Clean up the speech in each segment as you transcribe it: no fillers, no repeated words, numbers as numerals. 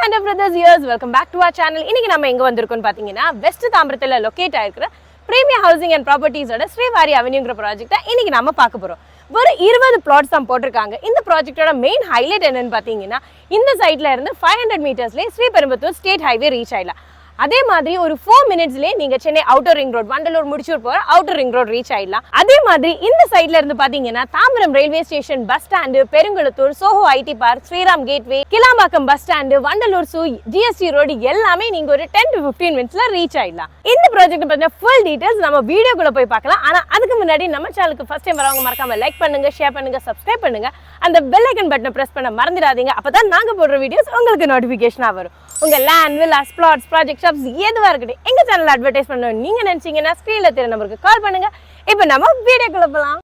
and brothers viewers, welcome back to our channel. இன்னைக்கு நம்ம எங்க வந்திருக்கோம்னு பாத்தீங்கன்னா வெஸ்ட் தாம்பரத்துல லொகேட் ஆயிருக்கிற பிரீமியம் ஹவுசிங் அண்ட் ப்ராப்பர்ட்டிஸோட ஸ்ரீவாரி அவென்யூங்கிற ப்ராஜெக்ட்டை இன்னைக்கு நம்ம பார்க்க போறோம். ஒரு 20 பிளாட்ஸ் தான் போட்டிருக்காங்க. இந்த ப்ராஜெக்ட்டோட மெயின் ஹைலைட் என்னன்னு பாத்தீங்கன்னா இந்த சைட்ல இருந்து 500 மீட்டர்ஸ்லயே ஸ்ரீபெரும்புத்தூர் ஸ்டேட் ஹைவே ரீச் ஆயிடலாம். அதே மாதிரி ஒரு 4 மினிட்ஸ்லயே நீங்க Chennai outer ring road Vandalur Mudichur போற அவுட்டர் ரிங் ரோட் ரீச் ஆயிடலாம். அதே மாதிரி இந்த சைட்ல இருந்து பாத்தீங்கன்னா Tambaram railway station, bus stand, Perungalathur, Zoho IT park, Sriram Gateway, Kilambakkam bus stand, Vandalur zoo, GST road எல்லாமே நீங்க ஒரு 10 to 15 மினிட்ஸ்ல ரீச் ஆயிடலாம். இந்த ப்ராஜெக்ட் பத்தின ஃபுல் டீடைல்ஸ் நம்ம வீடியோக்குள்ள போய் பார்க்கலாம். ஆனா அதுக்கு முன்னாடி நம்ம சேனலுக்கு ஃபர்ஸ்ட் டைம் வரவங்க மறக்காம லைக் பண்ணுங்க, ஷேர் பண்ணுங்க, சப்ஸ்கிரைப் பண்ணுங்க, அந்த பெல் ஐக்கன் பட்டனை பிரஸ் பண்ண மறந்துடாதீங்க. அப்பதான் நாங்க போடுற வீடியோஸ் உங்களுக்கு நோட்டிபிகேஷனா வரும். உங்க land, villas, flats, project, shops எதுவா இருக்கட்டும் எங்க சேனல்ல அட்வர்டைஸ் பண்ணணும் நீங்க நினைச்சீங்கன்னா ஸ்கிரீன்ல தெரிய நம்பருக்கு கால் பண்ணுங்க. இப்போ நம்ம வீடியோக்குள்ள போலாம்.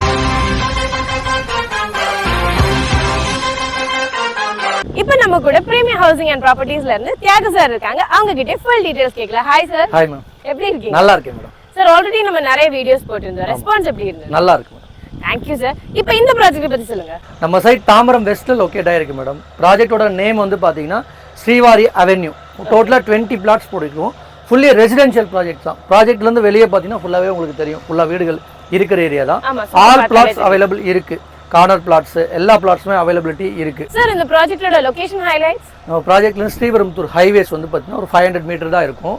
இப்போ நம்ம கூட பிரீமியம் ஹவுசிங் அண்ட் ப்ராப்பர்ட்டிஸ்ல இருந்து தியாக சார் இருக்காங்க. அவங்க கிட்ட ஃபுல் டீடைல்ஸ் கேட்கலாம். Hi sir. Hi ma'am. எப்படி இருக்கீங்க? நல்லா இருக்கேன் மேடம். சார் ஆல்ரெடி நம்ம நிறைய வீடியோஸ் போட்டுருந்தோம். ரெஸ்பான்ஸ் எப்படி இருந்தது? நல்லா இருக்கு மேடம். Thank you sir. இப்போ இந்த ப்ராஜெக்ட் பத்தி சொல்லுங்க. நம்ம சைட் தாம்பரம் வெஸ்ட்ல லொகேட் ஆயிருக்கு மேடம். ப்ராஜெக்ட்டோட நேம் வந்து பாத்தீங்கன்னா ஸ்ரீவாரி அவென்யூ. டோட்டலா 20 பிளாட்ஸ் போட்டுருக்கோம். ஃபுல்லி ரெசிடென்ஷியல் ப்ராஜெக்ட் தான். ப்ராஜெக்ட்ல இருந்து வெளியே பாத்தீங்கன்னா ஃபுல்லாவே உங்களுக்கு தெரியும், ஃபுல்லா வீடுகள் இருக்கிற ஏரியா தான். ஆல் பிளாட்ஸ் அவைலபிள் இருக்கு. கார்னர் பிளாட்ஸ் எல்லா பிளாட்ஸுமே அவைலபிலிட்டி இருக்கு. சார் இந்த ப்ராஜெக்ட்டோட லொகேஷன் ஹைலைட்ஸ்? நம்ம ப்ராஜெக்ட்ல இருந்து ஸ்ரீபெரும்புத்தூர் ஹைவேஸ் வந்து பாத்தீங்கன்னா ஒரு 500 மீட்டர் தான் இருக்கும்.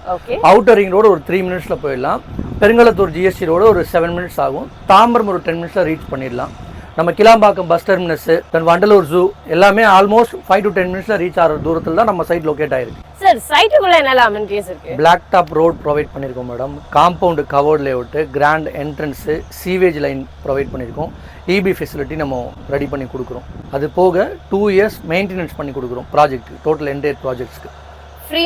அவுட்டர் ரிங் ரோடு ஒரு 3 மினிட்ஸ்ல போயிடலாம். பெருங்கலத்தூர் ஜிஎஸ்டி ரோடு ஒரு 7 மினிட்ஸ் ஆகும். தாம்பரம் ஒரு 10 மினிட்ஸ்ல ரீச் பண்ணிடலாம். நம்ம Kilambakkam bus terminus, then Vandalur zoo எல்லாமே ஆல்மோஸ்ட் 5 to 10 மினிட்ஸ்ல ரீச் ஆகிற தூரத்தில் தான் நம்ம சைட் லொகேட் ஆயிருக்கு. சார் சைட்டுக்குள்ள என்னெல்லாம் அமெனிட்டிஸ் இருக்கு? பிளாக் டாப் ரோட் ப்ரொவைட் பண்ணியிருக்கோம் madam. Compound covered layout, grand entrance, sewage line provide பண்ணியிருக்கோம். இபி ஃபெசிலிட்டி நம்ம ரெடி பண்ணி கொடுக்குறோம். அது போக 2 இயர்ஸ் மெயின்டெனன்ஸ் பண்ணி கொடுக்குறோம். ப்ராஜெக்ட் டோட்டல் என்டையர் ப்ராஜெக்ட்ஸ்க்கு ஃப்ரீ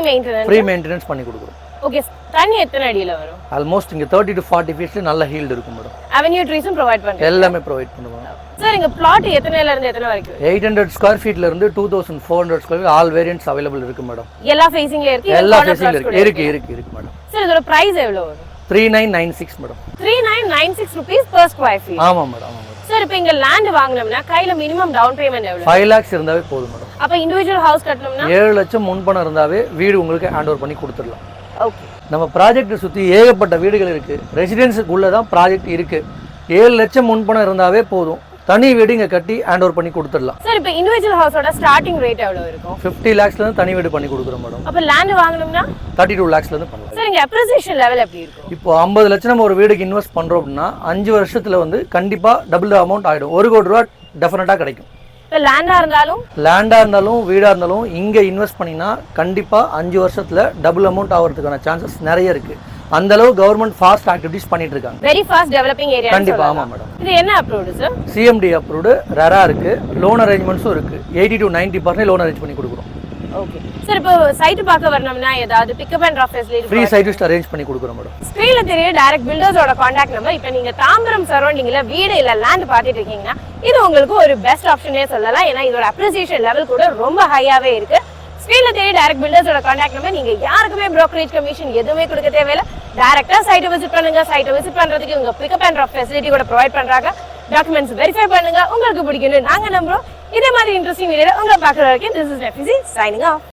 மெயின்டெனன்ஸ் பண்ணி கொடுக்குறோம். ஓகே, தண்ணி எத்தனை அடியில வரும்? ஆல்மோஸ்ட் இங்க 30 to 40 ஃபீட்ல நல்ல ஹீல்ட் இருக்கும் மேடம். அவென்யூ ட்ரீஸும் ப்ரொவைட் பண்றீங்க? எல்லாமே ப்ரொவைட் பண்ணுவோம். சார் இங்க பிளாட் எத்தனைல இருந்து எத்தனை வரைக்கும்? 800 ஸ்கொயர் ஃபீட்ல இருந்து 2400 square feet all variants available இருக்கு மேடம். எல்லா ஃபேசிங்ல இருக்கு? எல்லா ஃபேசிங்ல இருக்கு மேடம். சார் இதோட பிரைஸ் எவ்வளவு வரும்? 3996 madam. 3996 rupees per square feet. ஆமா மேடம். சார் இப்போ இங்க லேண்ட் வாங்குனோம்னா கையில மினிமம் டவுன் பேமெண்ட் எவ்வளவு? 5 lakhs இருந்தாவே போதும் மேடம். அப்ப இன்டிவிஜுவல் ஹவுஸ் கட்டணும்னா 7 லட்சம் முன்பணம் இருந்தாவே வீடு உங்களுக்கு ஹேண்ட் ஓவர் பண்ணி கொடுத்துடலாம். ஓகே. நம்ம ப்ராஜெக்ட் சுத்தி ஏகப்பட்ட வீடுகள் இருக்கு. ரெசிடென்ஸுக்குள்ள தான் ப்ராஜெக்ட் இருக்கு. 7 லட்சம் முன்பணம் இருந்தாவே போதும், தனி வீடு இங்க கட்டி ஹேண்ட் ஓவர் பண்ணி கொடுத்துடலாம். சார் இப்போ இன்டிவிஜுவல் ஹவுஸோட ஸ்டார்டிங் ரேட் எவ்வளவு இருக்கும்? 50 lakhsல இருந்து தனி வீடு பண்ணி கொடுக்குறோம் மேடம். அப்ப லேண்ட் வாங்கணும்னா 32 lakhsல இருந்து பண்ணலாம். சார் இங்க அப்ரிசியேஷன் லெவல் எப்படி இருக்கும்? இப்போ 50 லட்சம் நம்ம ஒரு வீடுக்கு இன்வெஸ்ட் பண்றோம் அப்படின்னா 5 வருஷத்துல வந்து கண்டிப்பா டபுள் அமௌண்ட் ஆயிடும். 1 கோடி ரூபாய் டெஃபினட்டா கிடைக்கும். லேண்டா இருந்தாலும் வீடா இருந்தாலும் இங்க இன்வெஸ்ட் பண்ணீங்கன்னா கண்டிப்பா 5 வருஷத்துல டபுள் அமௌண்ட் ஆகிறதுக்கான சான்சஸ் நிறைய இருக்கு. அந்த அளவு கவர்மெண்ட் ஃபாஸ்ட் ஆக்டிவிட்டீஸ் பண்ணிட்டு இருக்காங்க. Very fast developing area. கண்டிப்பா. ஆமா மேடம். இது என்ன approved sir? CMD approved, RERA இருக்கு. லோன் அரேஞ்ச்மெண்ட்ஸும் இருக்கு. 80 to 90% லோன் அரேஞ்ச் பண்ணி கொடுக்குறோம். Okay sir. இப்போ சைட் பார்க்க வரணும்னா ஏதாவது pickup and drop facility free site list arrange பண்ணி கொடுக்குறோம் மேடம். ஸ்கிரீன்ல தெரிய டைரக்ட் பில்டர்ஸோட கான்டாக்ட் நம்பர். இப்போ நீங்க தாம்பரம் சரௌண்டிங்ல வீடு இல்ல லேண்ட் பார்த்துட்டு இருக்கீங்கன்னா இது உங்களுக்கு ஒரு பெஸ்ட் ஆப்ஷனே சொல்லலாம். ஏன்னா இதோட அப்ரிசியேஷன் லெவல் கூட ரொம்ப ஹையாவே இருக்கு. ஸ்கிரீன்ல தெரிய டைரக்ட் பில்டர்ஸோட கான்டாக்ட் நம்பர். நீங்க யாருக்குமே brokerage கமிஷன் எதுவுமே கொடுக்க தேவையில்லை. டைரக்டா சைட்டை விசிட் பண்ணுங்க. சைட்டை விசிட் பண்றதுக்கு உங்க பிக்கப் அண்ட் ட்ராப் ஃபெசிலிட்டி கூட ப்ரொவைட் பண்றாங்க. டாக்குமெண்ட்ஸ் வெரிஃபை பண்ணுங்க. உங்களுக்கு பிடிக்கும்னு நாங்க நம்புறோம். இதே மாதிரி இன்ட்ரெஸ்டிங் வீடியோல உங்களை பார்க்குற வரைக்கும் this is Nafisi signing off.